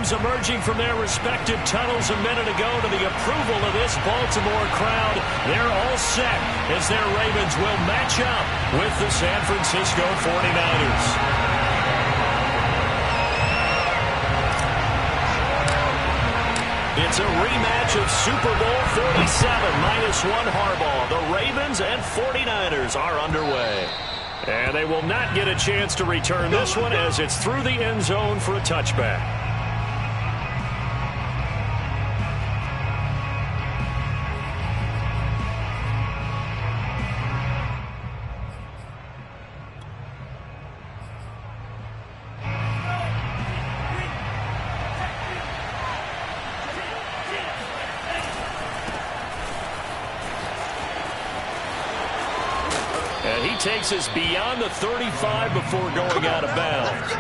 fans emerging from their respective tunnels a minute ago to the approval of this Baltimore crowd. They're all set as their Ravens will match up with the San Francisco 49ers. It's a rematch of Super Bowl 47 -1 Harbaugh. The Ravens and 49ers are underway. And they will not get a chance to return this one as it's through the end zone for a touchback. And he takes us beyond the 35 before going out of bounds.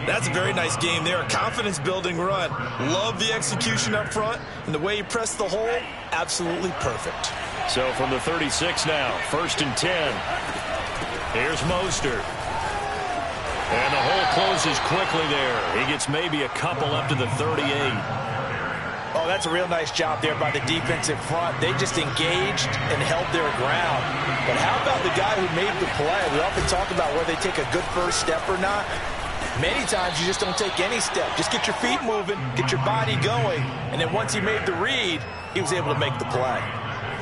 That's a very nice game there. A confidence-building run. Love the execution up front. And the way he pressed the hole, absolutely perfect. So from the 36 now, 1st and 10. Here's Mostert. And the hole closes quickly there. He gets maybe a couple up to the 38. Oh, that's a real nice job there by the defensive front. They just engaged and held their ground. But how about the guy who made the play? We often talk about whether they take a good first step or not. Many times you just don't take any step. Just get your feet moving, get your body going, and then once he made the read, he was able to make the play.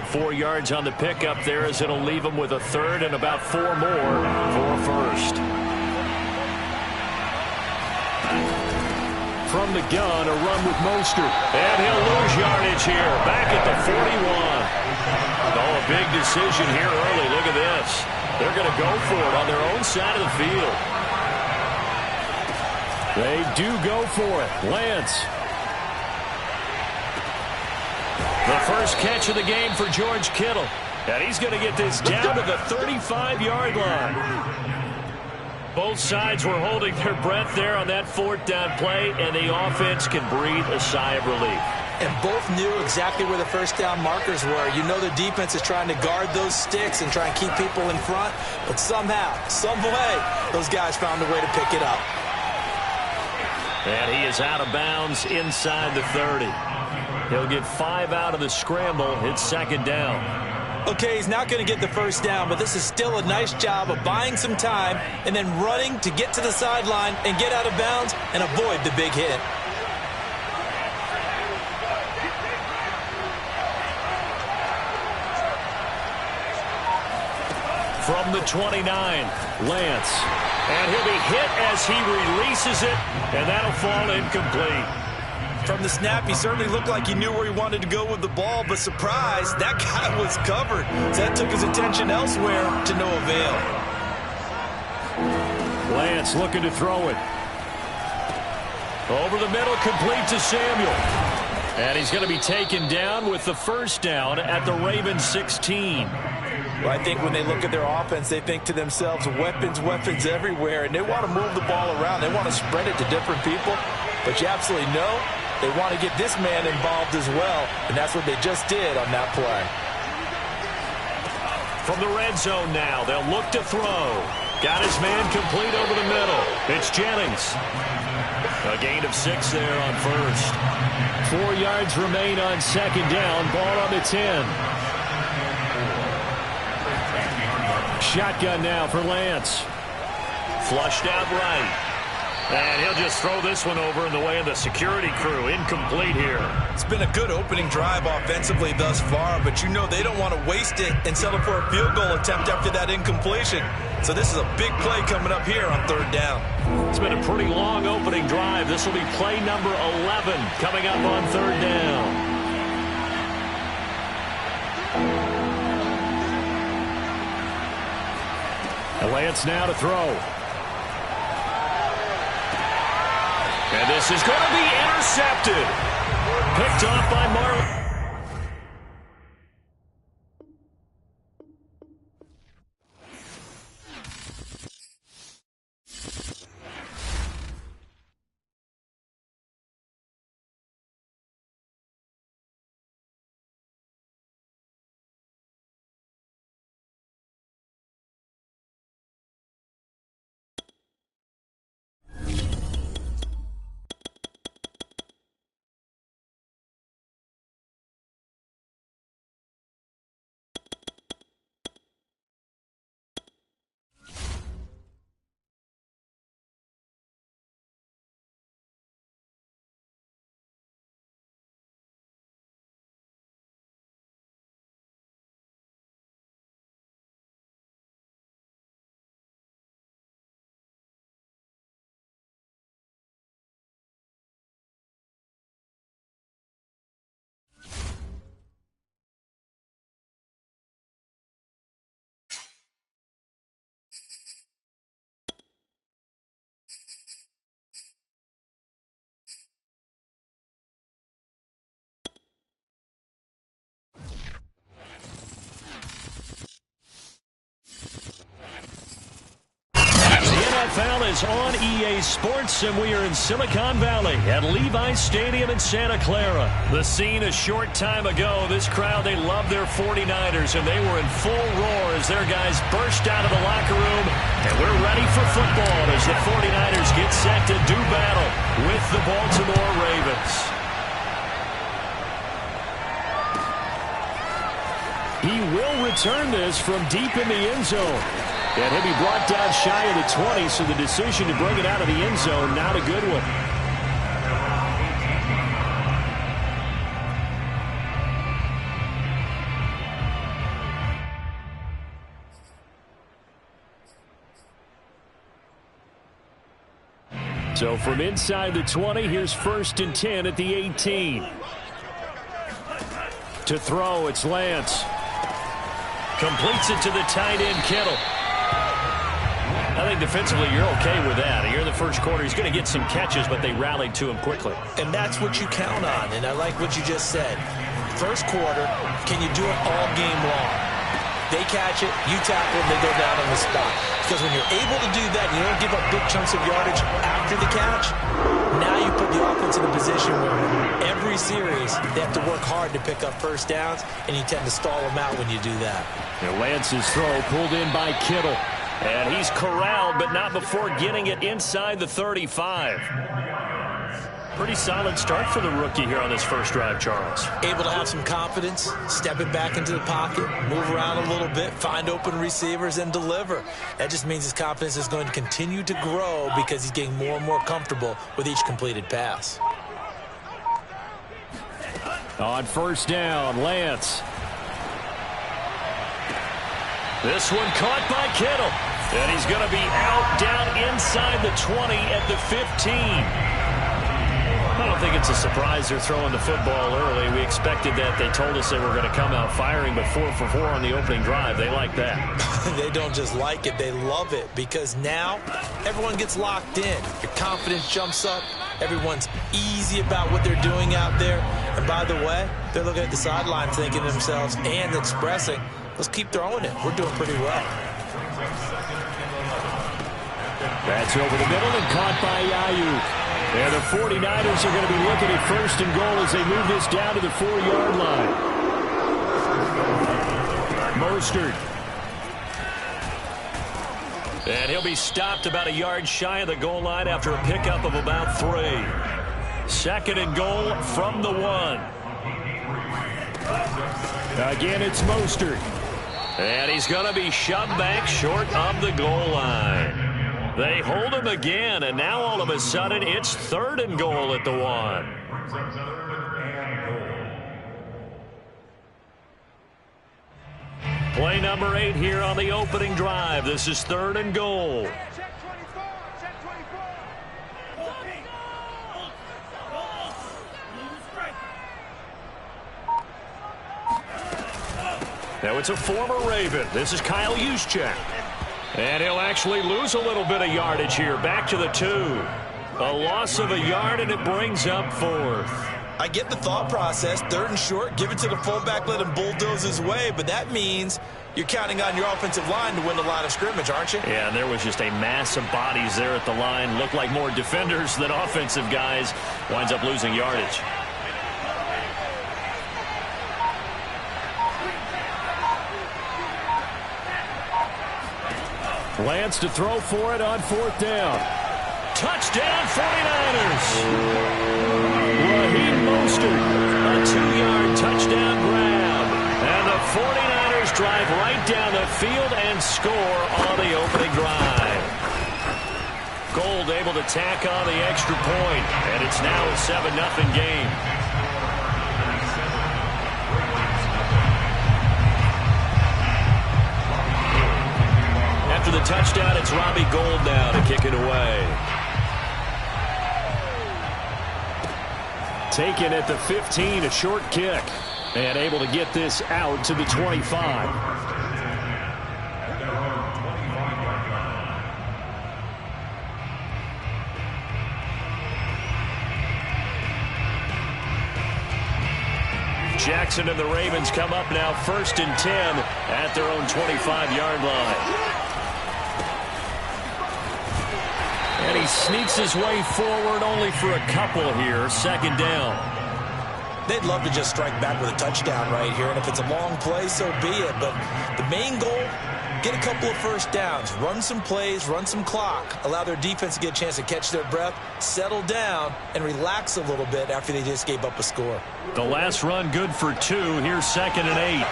4 yards on the pickup there as it'll leave him with a third and about 4 more for a first. From the gun, a run with Mostert. And he'll lose yardage here. Back at the 41. Oh, a big decision here early. Look at this. They're going to go for it on their own side of the field. They do go for it. Lance. The first catch of the game for George Kittle. And he's going to get this down to the 35-yard line. Both sides were holding their breath there on that 4th down play, and the offense can breathe a sigh of relief. And both knew exactly where the first down markers were. You know the defense is trying to guard those sticks and try and keep people in front, but somehow, some way, those guys found a way to pick it up. And he is out of bounds inside the 30. He'll get 5 out of the scramble. It's 2nd down. Okay, he's not going to get the first down, but this is still a nice job of buying some time and then running to get to the sideline and get out of bounds and avoid the big hit. From the 29, Lance. And he'll be hit as he releases it, and that'll fall incomplete. From the snap, he certainly looked like he knew where he wanted to go with the ball, but surprise, that guy was covered. So that took his attention elsewhere to no avail. Lance looking to throw it. Over the middle, complete to Samuel. And he's going to be taken down with the first down at the Ravens 16. Well, I think when they look at their offense, they think to themselves, weapons, weapons everywhere, and they want to move the ball around. They want to spread it to different people, but you absolutely know they want to get this man involved as well, and that's what they just did on that play. From the red zone now, they'll look to throw. Got his man complete over the middle. It's Jennings. A gain of 6 there on first. 4 yards remain on 2nd down. Ball on the 10. Shotgun now for Lance. Flushed out right. And he'll just throw this one over in the way of the security crew. Incomplete here. It's been a good opening drive offensively thus far, but you know they don't want to waste it and settle for a field goal attempt after that incompletion. So this is a big play coming up here on 3rd down. It's been a pretty long opening drive. This will be play number 11 coming up on 3rd down. Lance now to throw. And this is going to be intercepted. Picked off by Marlon. NFL is on EA Sports, and we are in Silicon Valley at Levi's Stadium in Santa Clara. The scene a short time ago, this crowd, they love their 49ers, and they were in full roar as their guys burst out of the locker room, and we're ready for football as the 49ers get set to do battle with the Baltimore Ravens. He will return this from deep in the end zone. And he'll be brought down shy of the 20, so the decision to bring it out of the end zone, not a good one. So from inside the 20, here's 1st and 10 at the 18. To throw, it's Lance. Completes it to the tight end, Kittle. I think defensively you're okay with that. Here in the first quarter, he's going to get some catches, but they rallied to him quickly. And that's what you count on, and I like what you just said. First quarter, can you do it all game long? They catch it, you tackle them, they go down on the spot. Because when you're able to do that, you don't give up big chunks of yardage after the catch, now you put the offense in a position where every series they have to work hard to pick up first downs, and you tend to stall them out when you do that. And Lance's throw pulled in by Kittle. And he's corralled, but not before getting it inside the 35. Pretty solid start for the rookie here on this first drive, Charles. Able to have some confidence, step it back into the pocket, move around a little bit, find open receivers, and deliver. That just means his confidence is going to continue to grow because he's getting more and more comfortable with each completed pass. On first down, Lance. This one caught by Kittle. And he's going to be out down inside the 20 at the 15. I don't think it's a surprise they're throwing the football early. We expected that. They told us they were going to come out firing, but 4 for 4 on the opening drive. They like that. They don't just like it, they love it, because now everyone gets locked in. Your confidence jumps up. Everyone's easy about what they're doing out there. And by the way, they're looking at the sideline thinking to themselves and expressing, let's keep throwing it. We're doing pretty well. That's over the middle and caught by Ayuk. And the 49ers are going to be looking at 1st and goal as they move this down to the 4-yard line. Mostert. And he'll be stopped about a yard shy of the goal line after a pickup of about 3. 2nd and goal from the 1. Again, it's Mostert. And he's going to be shoved back short of the goal line. They hold him again, and now all of a sudden it's 3rd and goal at the 1. Play number 8 here on the opening drive. This is 3rd and goal. Now it's a former Raven. This is Kyle Juszczyk. And he'll actually lose a little bit of yardage here. Back to the 2. A loss of a yard, and it brings up 4th. I get the thought process. 3rd and short, give it to the fullback, let him bulldoze his way. But that means you're counting on your offensive line to win the line of scrimmage, aren't you? Yeah, and there was just a mass of bodies there at the line. Looked like more defenders than offensive guys. Winds up losing yardage. Lance to throw for it on 4th down. Touchdown 49ers. Raheem Mostert, a 2-yard touchdown grab. And the 49ers drive right down the field and score on the opening drive. Gold able to tack on the extra point, and it's now a 7-0 game. After the touchdown, it's Robbie Gould now to kick it away. Taken at the 15, a short kick. And able to get this out to the 25. Jackson and the Ravens come up now 1st and 10 at their own 25-yard line. And he sneaks his way forward only for a couple here. Second down. They'd love to just strike back with a touchdown right here, and if it's a long play, so be it. But the main goal, get a couple of first downs, run some plays, run some clock, allow their defense to get a chance to catch their breath, settle down, and relax a little bit after they just gave up a score. The last run good for 2. Here's 2nd and 8.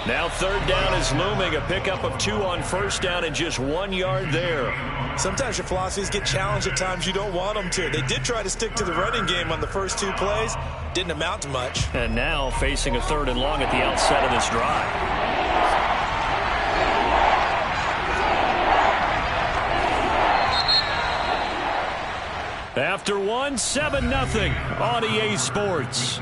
Now 3rd down is looming. A pickup of 2 on 1st down and just 1 yard there. Sometimes your philosophies get challenged at times you don't want them to. They did try to stick to the running game on the first 2 plays. Didn't amount to much. And now facing a 3rd and long at the outset of this drive. After 1, 7-0 on EA Sports.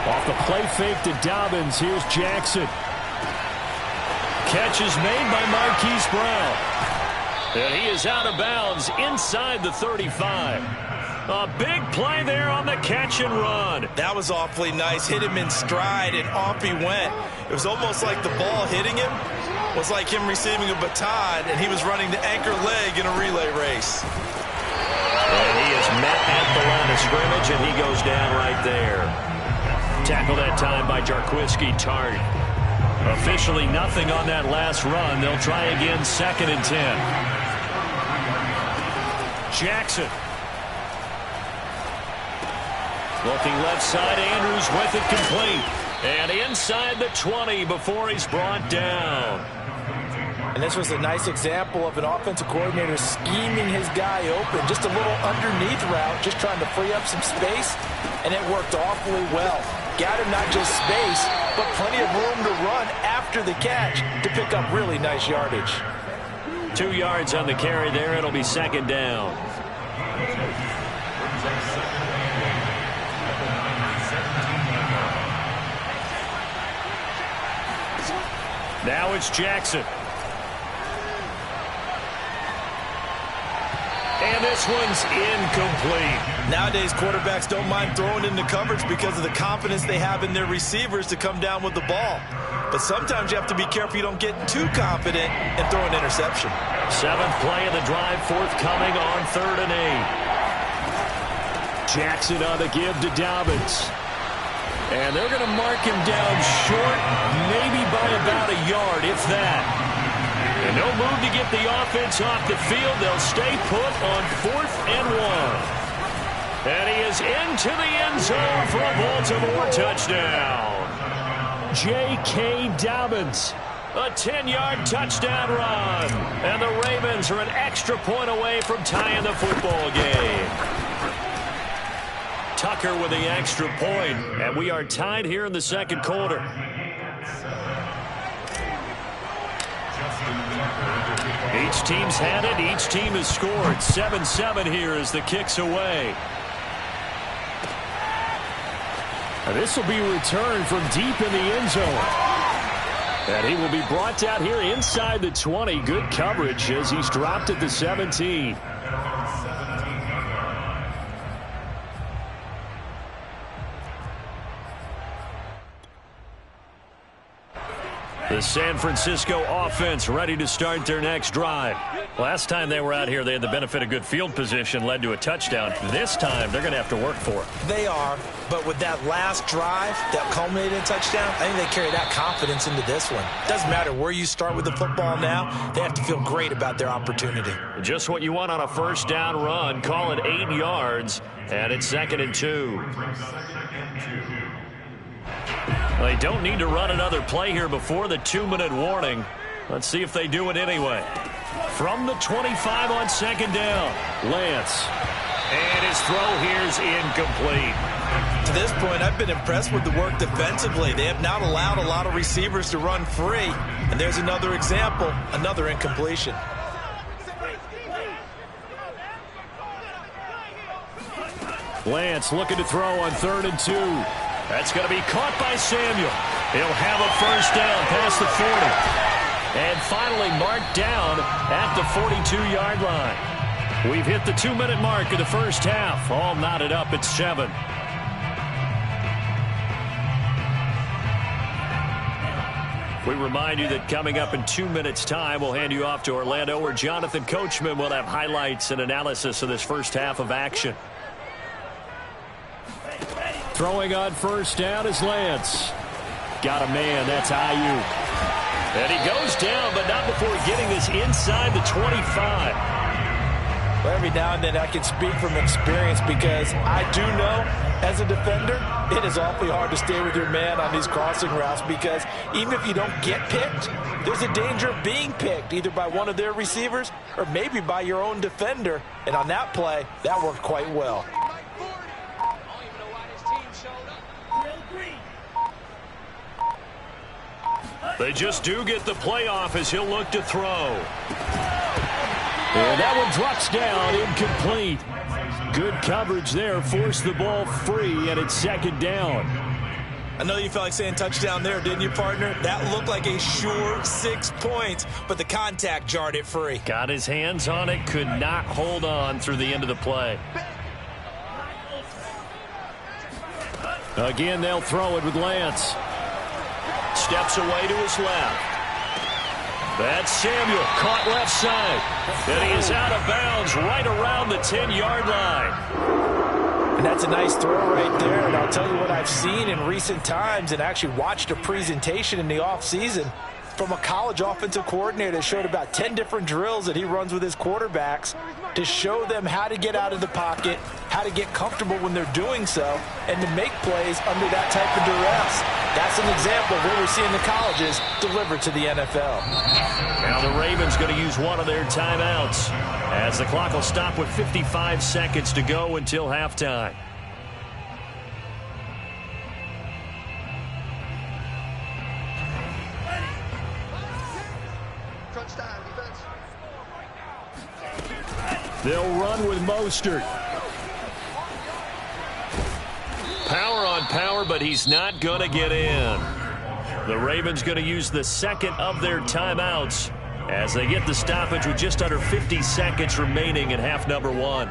Off the play fake to Dobbins. Here's Jackson. Catch is made by Marquise Brown. And he is out of bounds inside the 35. A big play there on the catch and run. That was awfully nice. Hit him in stride, and off he went. It was almost like the ball hitting him was like him receiving a baton, and he was running the anchor leg in a relay race. And he is met at the line of scrimmage, and he goes down right there. Tackle that time by Jarquiski Tartt. Officially nothing on that last run. They'll try again 2nd and 10. Jackson. Looking left side, Andrews with it complete. And inside the 20 before he's brought down. And this was a nice example of an offensive coordinator scheming his guy open. Just a little underneath route, just trying to free up some space, and it worked awfully well. Got him not just space, but plenty of room to run after the catch to pick up really nice yardage. 2 yards on the carry there. It'll be 2nd down. Now it's Jackson. And this one's incomplete. Nowadays, quarterbacks don't mind throwing into coverage because of the confidence they have in their receivers to come down with the ball. But sometimes you have to be careful you don't get too confident and throw an interception. 7th play of the drive, forthcoming on 3rd and 8. Jackson on the give to Dobbins. And they're going to mark him down short, maybe by about a yard, if that. And no move to get the offense off the field. They'll stay put on 4th and 1. And he is into the end zone for a Baltimore touchdown. J.K. Dobbins, a 10-yard touchdown run. And the Ravens are an extra point away from tying the football game. Tucker with the extra point, and we are tied here in the 2nd quarter. Each team's had it. Each team has scored. 7-7 here as the kick's away. And this will be returned from deep in the end zone. And he will be brought down here inside the 20. Good coverage as he's dropped at the 17. The San Francisco offense ready to start their next drive. Last time they were out here, they had the benefit of good field position, led to a touchdown. This time, they're going to have to work for it. They are, but with that last drive that culminated in a touchdown, I think they carry that confidence into this one. Doesn't matter where you start with the football now, they have to feel great about their opportunity. Just what you want on a 1st down run. Call it 8 yards, and it's 2nd and 2. They don't need to run another play here before the 2-minute warning. Let's see if they do it anyway. From the 25 on 2nd down, Lance. And his throw here's incomplete. To this point, I've been impressed with the work defensively. They have not allowed a lot of receivers to run free. And there's another example, another incompletion. Lance looking to throw on 3rd and 2. That's going to be caught by Samuel. He'll have a 1st down past the 40. And finally marked down at the 42-yard line. We've hit the 2-minute mark of the first half. All knotted up at 7. We remind you that coming up in 2 minutes' time, we'll hand you off to Orlando, where Jonathan Coachman will have highlights and analysis of this first half of action. Throwing on first down is Lance. Got a man. That's Ayuk. And he goes down, but not before getting this inside the 25. Well, every now and then I can speak from experience, because I do know, as a defender, it is awfully hard to stay with your man on these crossing routes, because even if you don't get picked, there's a danger of being picked, either by one of their receivers or maybe by your own defender. And on that play, that worked quite well. They just do get the playoff as he'll look to throw. And that one drops down, incomplete. Good coverage there, forced the ball free, and it's second down. I know you felt like saying touchdown there, didn't you, partner? That looked like a sure 6 points, but the contact jarred it free. Got his hands on it, could not hold on through the end of the play. Again, they'll throw it with Lance. Steps away to his left. That's Samuel, caught left side. And he is out of bounds right around the 10-yard line. And that's a nice throw right there. And I'll tell you what I've seen in recent times, and actually watched a presentation in the offseason from a college offensive coordinator that showed about 10 different drills that he runs with his quarterbacks to show them how to get out of the pocket, how to get comfortable when they're doing so, and to make plays under that type of duress. That's an example of what we're seeing the colleges deliver to the NFL. Now the Ravens going to use one of their timeouts, as the clock will stop with 55 seconds to go until halftime. They'll run with Mostert. Power on power, but he's not going to get in. The Ravens going to use the second of their timeouts as they get the stoppage with just under 50 seconds remaining in half number 1.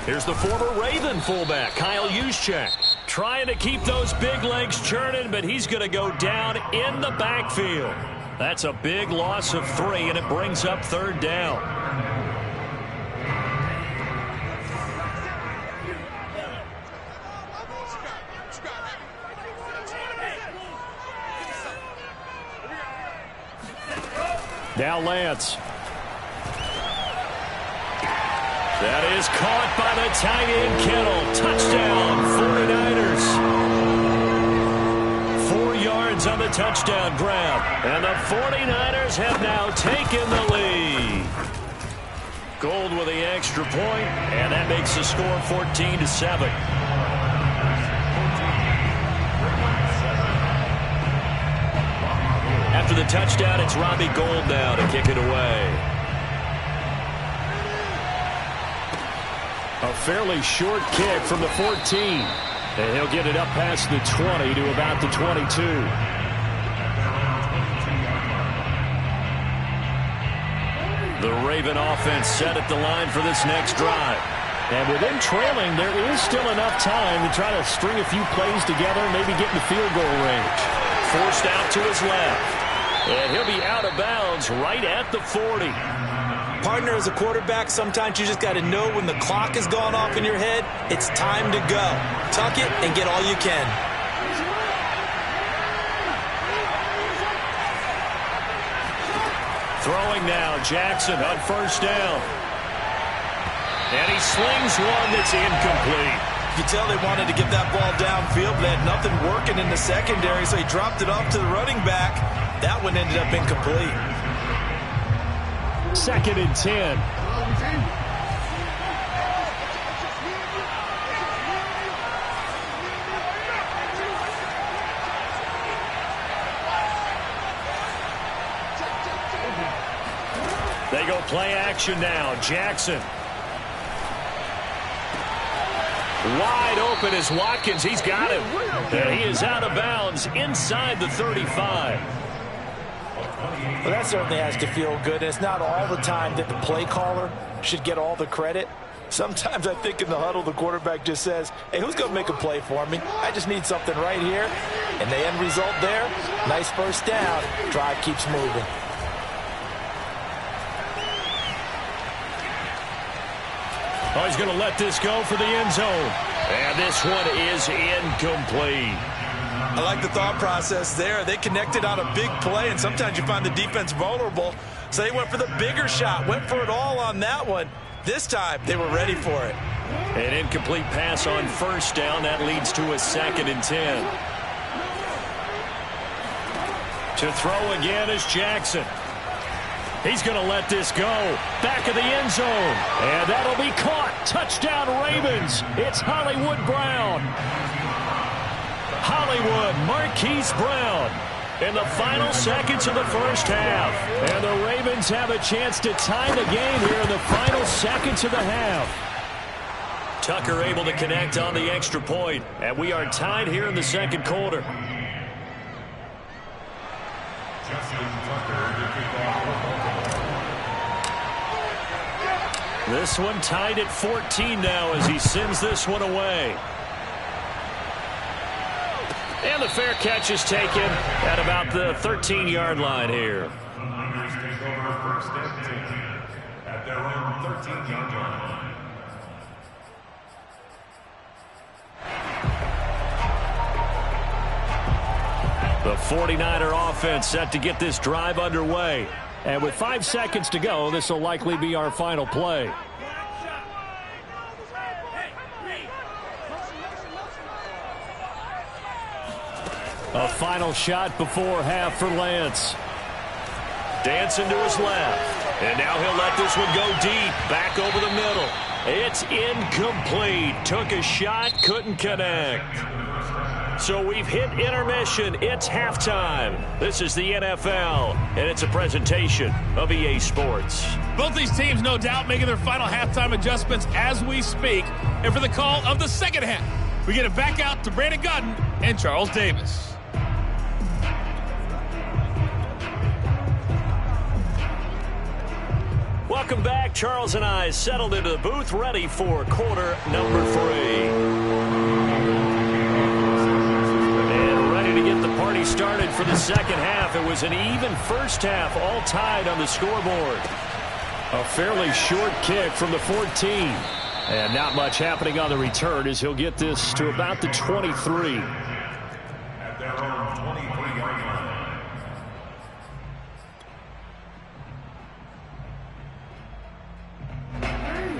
Here's the former Raven fullback, Kyle Juszczyk, trying to keep those big legs churning, but he's going to go down in the backfield. That's a big loss of 3, and it brings up third down. Now Lance. That is caught by the tight end Kittle. Touchdown, 49ers. 4 yards on the touchdown grab. And the 49ers have now taken the lead. Gold with the extra point, and that makes the score 14-7. After the touchdown, it's Robbie Gould now to kick it away. A fairly short kick from the 14. And he'll get it up past the 20 to about the 22. The Raven offense set at the line for this next drive. And with them trailing, there is still enough time to try to string a few plays together, maybe get in the field goal range. Forced out to his left. And he'll be out of bounds right at the 40. Partner, as a quarterback, sometimes you just got to know when the clock has gone off in your head, it's time to go. Tuck it and get all you can. Throwing now, Jackson on first down. And he slings one that's incomplete. You tell they wanted to get that ball downfield, but they had nothing working in the secondary, so he dropped it off to the running back. That one ended up incomplete. 2nd and 10. They go play action now. Jackson. Wide open is Watkins. He's got him. And he is out of bounds inside the 35. Well, that certainly has to feel good. And it's not all the time that the play caller should get all the credit. Sometimes I think in the huddle, the quarterback just says, hey, who's going to make a play for me? I just need something right here. And the end result there, nice first down. Drive keeps moving. Oh, he's going to let this go for the end zone. And this one is incomplete. I like the thought process there. They connected on a big play, and sometimes you find the defense vulnerable. So they went for the bigger shot, went for it all on that one. This time, they were ready for it. An incomplete pass on first down. That leads to a 2nd and 10. To throw again is Jackson. He's going to let this go. Back of the end zone. And that'll be caught. Touchdown, Ravens. It's Hollywood Brown. Hollywood, Marquise Brown. In the final seconds of the first half. And the Ravens have a chance to tie the game here in the final seconds of the half. Tucker able to connect on the extra point. And we are tied here in the second quarter. This one tied at 14 now as he sends this one away. And the fair catch is taken at about the 13-yard line here. At their own 13-yard line. The 49er offense set to get this drive underway. And with 5 seconds to go, this will likely be our final play. A final shot before half for Lance. Dancing to his left. And now he'll let this one go deep. Back over the middle. It's incomplete. Took a shot, couldn't connect. So we've hit intermission. It's halftime. This is the NFL, and it's a presentation of EA Sports. Both these teams, no doubt, making their final halftime adjustments as we speak. And for the call of the second half, we get it back out to Brandon Gaudin and Charles Davis. Welcome back. Charles and I settled into the booth, ready for quarter number 3. And ready to get the party started for the second half. It was an even first half, all tied on the scoreboard. A fairly short kick from the 14. And not much happening on the return as he'll get this to about the 23. At their own 23-yard line.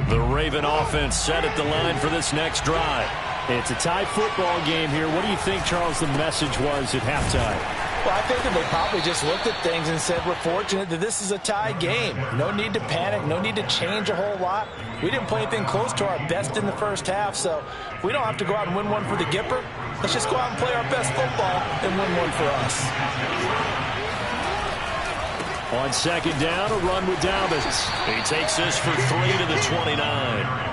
The Raven offense set at the line for this next drive. It's a tie football game here. What do you think, Charles, the message was at halftime? Well, I think that they probably just looked at things and said, we're fortunate that this is a tie game. No need to panic. No need to change a whole lot. We didn't play anything close to our best in the first half, so we don't have to go out and win one for the Gipper. Let's just go out and play our best football and win one for us. On second down, a run with Dalvins. He takes this for 3 to the 29.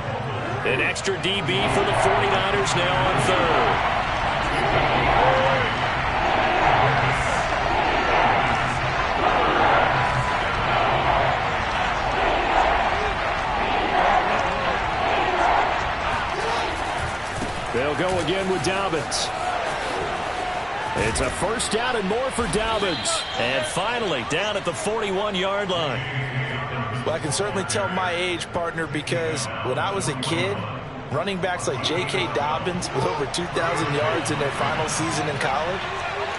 An extra DB for the 49ers now on third. They'll go again with Dalvins. It's a first down and more for Dalvins. And finally, down at the 41-yard line. Well, I can certainly tell my age, partner, because when I was a kid, running backs like J.K. Dobbins with over 2,000 yards in their final season in college,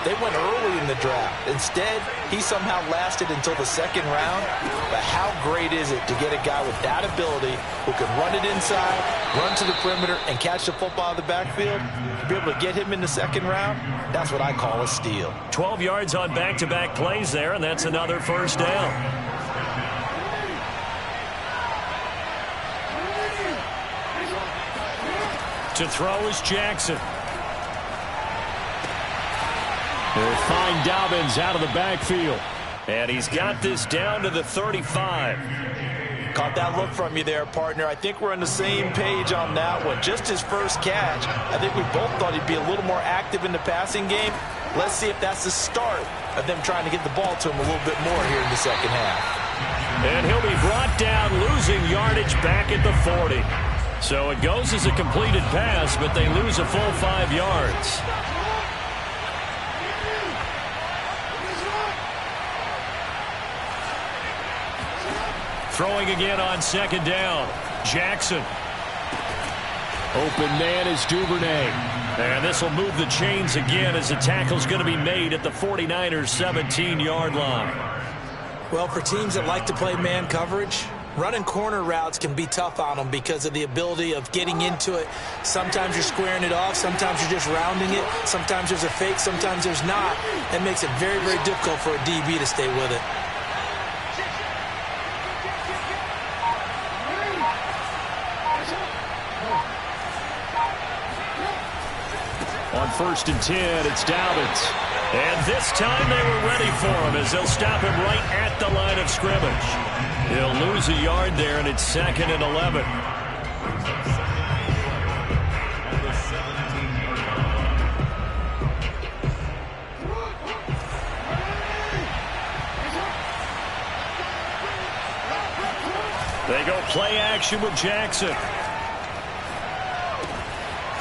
they went early in the draft. Instead, he somehow lasted until the second round. But how great is it to get a guy with that ability who can run it inside, run to the perimeter, and catch the football in the backfield? To be able to get him in the second round, that's what I call a steal. 12 yards on back-to-back plays there, and that's another first down. To throw is Jackson. They'll find Dobbins out of the backfield. And he's got this down to the 35. Caught that look from you there, partner. I think we're on the same page on that one. Just his first catch. I think we both thought he'd be a little more active in the passing game. Let's see if that's the start of them trying to get the ball to him a little bit more here in the second half. And he'll be brought down, losing yardage back at the 40. So it goes as a completed pass, but they lose a full 5 yards. Throwing again on second down. Jackson. Open man is Duvernay. And this will move the chains again as the tackle's going to be made at the 49ers' 17-yard line. Well, for teams that like to play man coverage, running corner routes can be tough on them because of the ability of getting into it. Sometimes you're squaring it off. Sometimes you're just rounding it. Sometimes there's a fake. Sometimes there's not. That makes it very, very difficult for a DB to stay with it. On 1st and 10, it's Dobbins. And this time they were ready for him as they'll stop him right at the line of scrimmage. He'll lose a yard there, and it's 2nd and 11. They go play action with Jackson.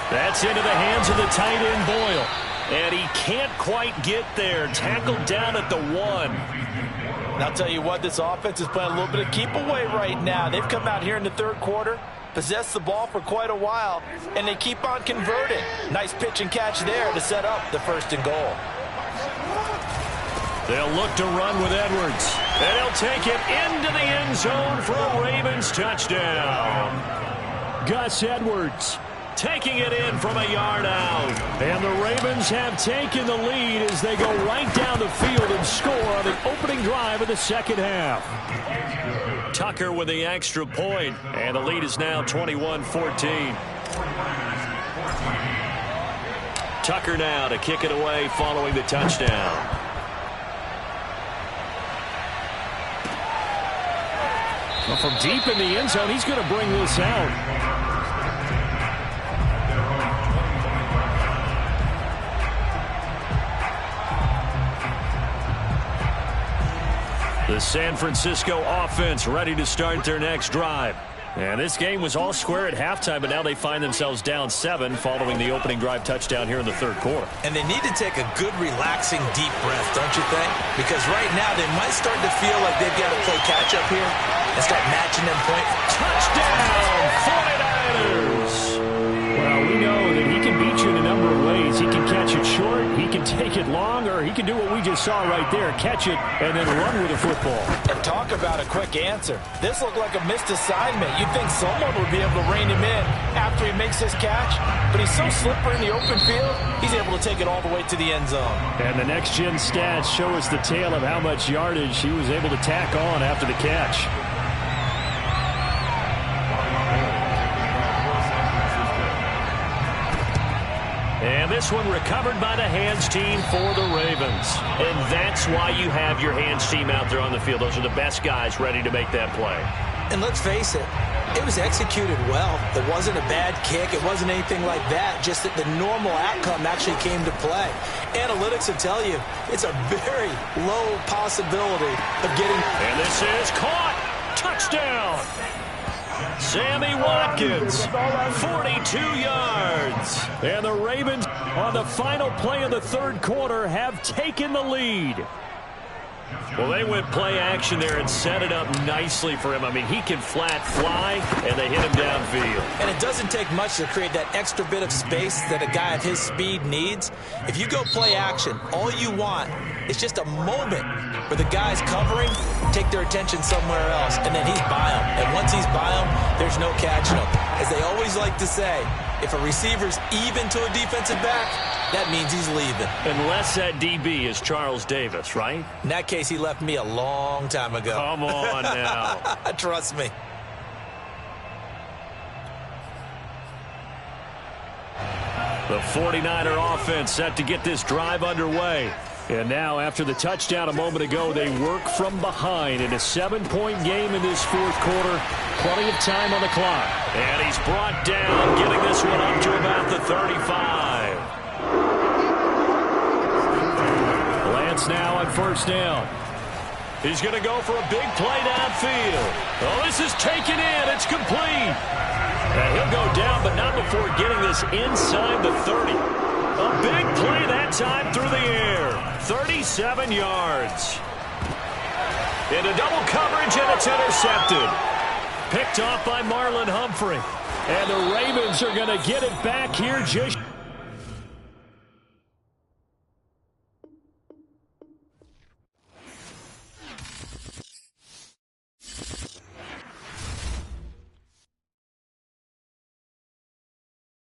That's into the hands of the tight end, Boyle. And he can't quite get there. Tackled down at the 1. And I'll tell you what, this offense is playing a little bit of keep away right now. They've come out here in the third quarter, possessed the ball for quite a while, and they keep on converting. Nice pitch and catch there to set up the 1st and goal. They'll look to run with Edwards. And he'll take it into the end zone for a Ravens touchdown. Gus Edwards taking it in from a yard out. And the Ravens have taken the lead as they go right down the field and score on the opening drive of the second half. Tucker with the extra point, and the lead is now 21-14. Tucker now to kick it away following the touchdown. Well, from deep in the end zone, he's going to bring this out. The San Francisco offense ready to start their next drive. And this game was all square at halftime, but now they find themselves down 7 following the opening drive touchdown here in the third quarter. And they need to take a good, relaxing, deep breath, don't you think? Because right now they might start to feel like they've got to play catch-up here and start matching them points. Touchdown, 49ers! Well, we know that he can beat you in a number of ways. He can catch it short, he can take it long, or he can do what we just saw right there, catch it and then run with the football. And talk about a quick answer. This looked like a missed assignment. You'd think someone would be able to rein him in after he makes this catch, but he's so slippery in the open field, he's able to take it all the way to the end zone. And the next-gen stats show us the tale of how much yardage he was able to tack on after the catch. And this one recovered by the hands team for the Ravens. And that's why you have your hands team out there on the field. Those are the best guys ready to make that play. And let's face it, it was executed well. It wasn't a bad kick. It wasn't anything like that. Just that the normal outcome actually came to play. Analytics will tell you it's a very low possibility of getting. And this is caught. Touchdown. Sammy Watkins, 42 yards. And the Ravens, on the final play of the third quarter, have taken the lead. Well, they went play action there and set it up nicely for him. I mean, he can flat fly, and they hit him downfield. And it doesn't take much to create that extra bit of space that a guy of his speed needs. If you go play action, all you want is just a moment where the guy's covering, take their attention somewhere else, and then he's by him. And once he's by him, there's no catching him. As they always like to say, if a receiver's even to a defensive back, that means he's leaving. Unless that DB is Charles Davis, right? In that case, he left me a long time ago. Come on now. Trust me. The 49er offense set to get this drive underway. And now, after the touchdown a moment ago, they work from behind in a 7-point game in this fourth quarter. Plenty of time on the clock. And he's brought down, getting this one up to about the 35. Jets now on first down. He's going to go for a big play downfield. Oh, this is taken in. It's complete. And he'll go down, but not before getting this inside the 30. A big play that time through the air. 37 yards. Into double coverage, and it's intercepted. Picked off by Marlon Humphrey. And the Ravens are going to get it back here just